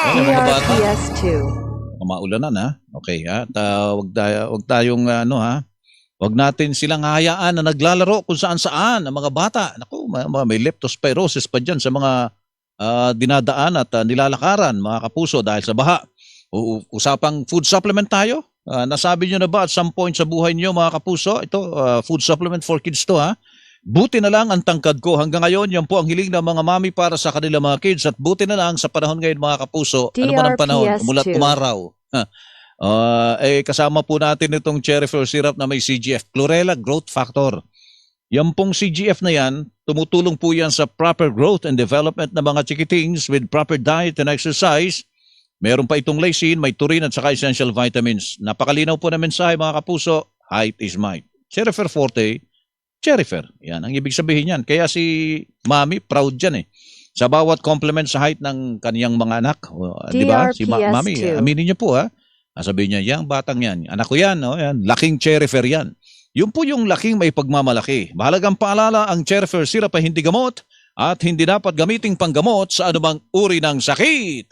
Okay, mga bata. DRPS2. Maulanan ha. Okay ha. At wag tayong wag natin silang hayaan na naglalaro kung saan-saan ang mga bata. Naku, may leptospirosis pa diyan sa mga dinadaan at nilalakaran, mga kapuso, dahil sa baha. Usapang food supplement tayo. Nasabi nyo na ba at some point sa buhay niyo, mga kapuso, ito food supplement for kids to ha. Buti na lang ang tangkad ko. Hanggang ngayon, yan po ang hiling ng mga mami para sa kanilang mga kids. At buti na lang sa panahon ngayon, mga kapuso, ano man ang panahon, umulat umaraw. Kasama po natin itong Cherryfer syrup na may CGF, Chlorella Growth Factor. Yan pong CGF na yan, tumutulong po yan sa proper growth and development ng mga chikitings with proper diet and exercise. Meron pa itong lysine, may taurine at saka essential vitamins. Napakalinaw po na mensahe, mga kapuso, height is might. Cherryfer Forte, Cherryfer. Yan ang ibig sabihin yan. Kaya si Mami, proud dyan eh. Sa bawat compliment sa height ng kaniyang mga anak. Di ba? Si Mami, aminin niyo po ha. Sabihin niya, yang batang yan. Anak ko yan, yan. Laking Cherryfer yan. Yun po yung laking may pagmamalaki. Mahalagang paalala, ang Cherryfer syrup ay hindi gamot at hindi dapat gamiting panggamot sa anumang uri ng sakit.